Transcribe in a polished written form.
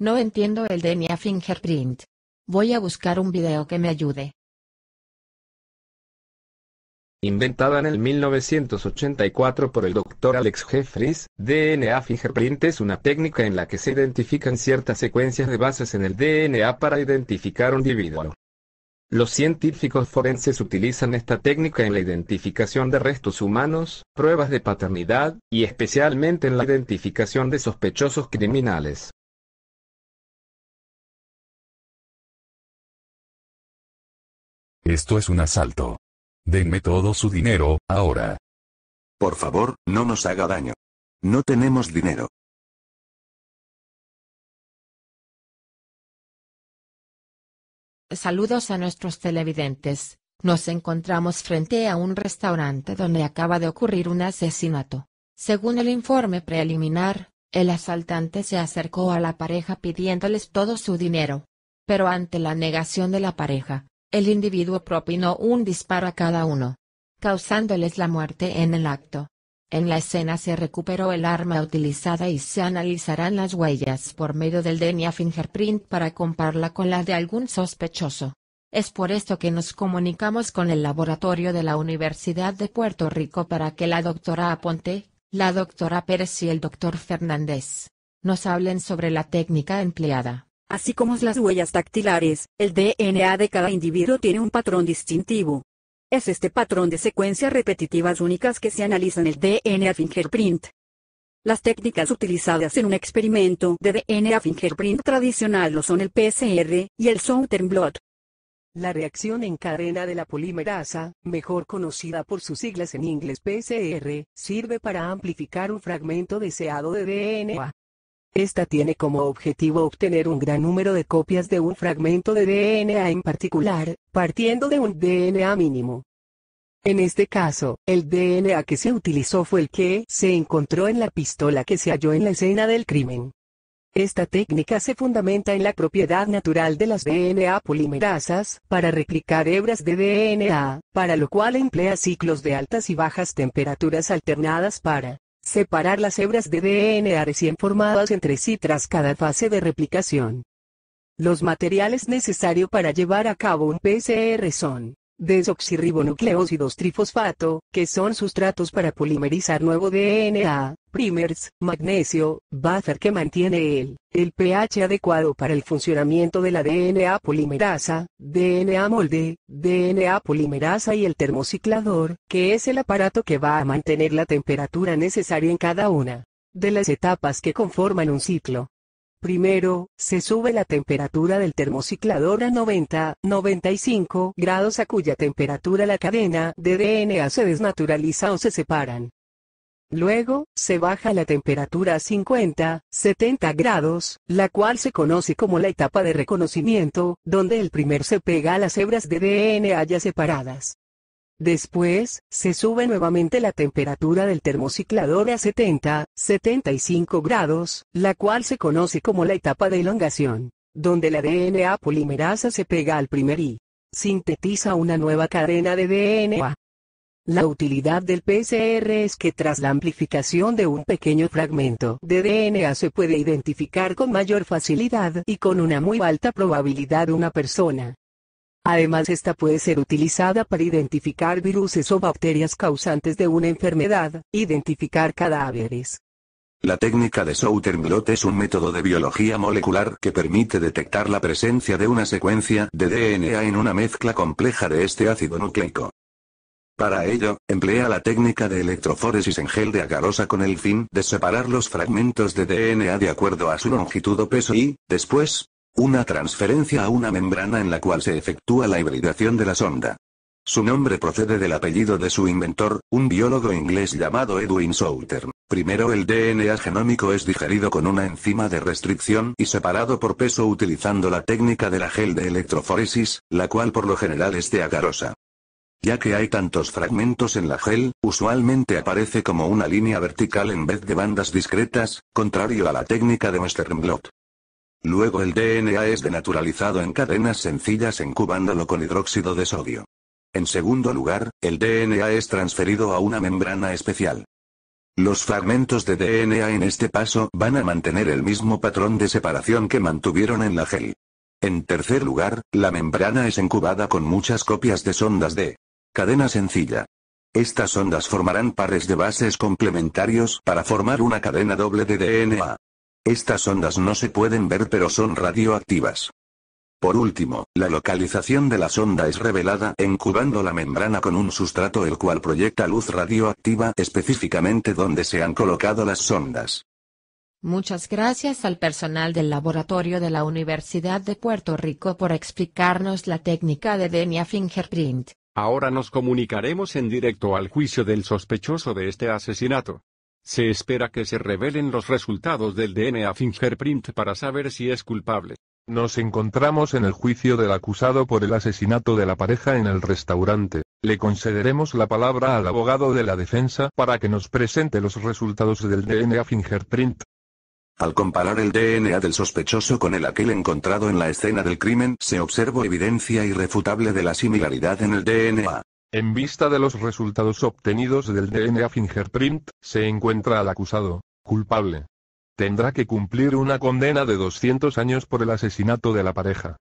No entiendo el DNA fingerprint. Voy a buscar un video que me ayude. Inventada en el 1984 por el Dr. Alex Jeffries, DNA fingerprint es una técnica en la que se identifican ciertas secuencias de bases en el DNA para identificar un individuo. Los científicos forenses utilizan esta técnica en la identificación de restos humanos, pruebas de paternidad, y especialmente en la identificación de sospechosos criminales. Esto es un asalto. Denme todo su dinero, ahora. Por favor, no nos haga daño. No tenemos dinero. Saludos a nuestros televidentes. Nos encontramos frente a un restaurante donde acaba de ocurrir un asesinato. Según el informe preliminar, el asaltante se acercó a la pareja pidiéndoles todo su dinero. Pero ante la negación de la pareja, el individuo propinó un disparo a cada uno, causándoles la muerte en el acto. En la escena se recuperó el arma utilizada y se analizarán las huellas por medio del DNA fingerprint para compararla con la de algún sospechoso. Es por esto que nos comunicamos con el laboratorio de la Universidad de Puerto Rico para que la doctora Aponte, la doctora Pérez y el doctor Fernández nos hablen sobre la técnica empleada. Así como las huellas dactilares, el DNA de cada individuo tiene un patrón distintivo. Es este patrón de secuencias repetitivas únicas que se analiza en el DNA fingerprint. Las técnicas utilizadas en un experimento de DNA fingerprint tradicional lo son el PCR y el Southern blot. La reacción en cadena de la polimerasa, mejor conocida por sus siglas en inglés PCR, sirve para amplificar un fragmento deseado de DNA. Esta tiene como objetivo obtener un gran número de copias de un fragmento de DNA en particular, partiendo de un DNA mínimo. En este caso, el DNA que se utilizó fue el que se encontró en la pistola que se halló en la escena del crimen. Esta técnica se fundamenta en la propiedad natural de las DNA polimerasas para replicar hebras de DNA, para lo cual emplea ciclos de altas y bajas temperaturas alternadas para separar las hebras de DNA recién formadas entre sí tras cada fase de replicación. Los materiales necesarios para llevar a cabo un PCR son desoxirribonucleósidos trifosfato, que son sustratos para polimerizar nuevo DNA, primers, magnesio, buffer que mantiene el pH adecuado para el funcionamiento de la DNA polimerasa, DNA molde, DNA polimerasa y el termociclador, que es el aparato que va a mantener la temperatura necesaria en cada una de las etapas que conforman un ciclo. Primero, se sube la temperatura del termociclador a 90-95 grados, a cuya temperatura la cadena de DNA se desnaturaliza o se separan. Luego, se baja la temperatura a 50-70 grados, la cual se conoce como la etapa de reconocimiento, donde el primer se pega a las hebras de DNA ya separadas. Después, se sube nuevamente la temperatura del termociclador a 70-75 grados, la cual se conoce como la etapa de elongación, donde la DNA polimerasa se pega al primer y sintetiza una nueva cadena de DNA. La utilidad del PCR es que tras la amplificación de un pequeño fragmento de DNA se puede identificar con mayor facilidad y con una muy alta probabilidad una persona. Además, esta puede ser utilizada para identificar viruses o bacterias causantes de una enfermedad, identificar cadáveres. La técnica de Southern blot es un método de biología molecular que permite detectar la presencia de una secuencia de DNA en una mezcla compleja de este ácido nucleico. Para ello, emplea la técnica de electroforesis en gel de agarosa con el fin de separar los fragmentos de DNA de acuerdo a su longitud o peso y, después, una transferencia a una membrana en la cual se efectúa la hibridación de la sonda. Su nombre procede del apellido de su inventor, un biólogo inglés llamado Edwin Southern. Primero el DNA genómico es digerido con una enzima de restricción y separado por peso utilizando la técnica de la gel de electroforesis, la cual por lo general es de agarosa. Ya que hay tantos fragmentos en la gel, usualmente aparece como una línea vertical en vez de bandas discretas, contrario a la técnica de Western blot. Luego el DNA es denaturalizado en cadenas sencillas incubándolo con hidróxido de sodio. En segundo lugar, el DNA es transferido a una membrana especial. Los fragmentos de DNA en este paso van a mantener el mismo patrón de separación que mantuvieron en la gel. En tercer lugar, la membrana es incubada con muchas copias de sondas de cadena sencilla. Estas sondas formarán pares de bases complementarios para formar una cadena doble de DNA. Estas ondas no se pueden ver pero son radioactivas. Por último, la localización de la sonda es revelada incubando la membrana con un sustrato el cual proyecta luz radioactiva específicamente donde se han colocado las sondas. Muchas gracias al personal del laboratorio de la Universidad de Puerto Rico por explicarnos la técnica de DNA Fingerprint. Ahora nos comunicaremos en directo al juicio del sospechoso de este asesinato. Se espera que se revelen los resultados del DNA Fingerprint para saber si es culpable. Nos encontramos en el juicio del acusado por el asesinato de la pareja en el restaurante. Le concederemos la palabra al abogado de la defensa para que nos presente los resultados del DNA Fingerprint. Al comparar el DNA del sospechoso con el aquel encontrado en la escena del crimen, se observó evidencia irrefutable de la similaridad en el DNA. En vista de los resultados obtenidos del DNA Fingerprint, se encuentra al acusado culpable. Tendrá que cumplir una condena de 200 años por el asesinato de la pareja.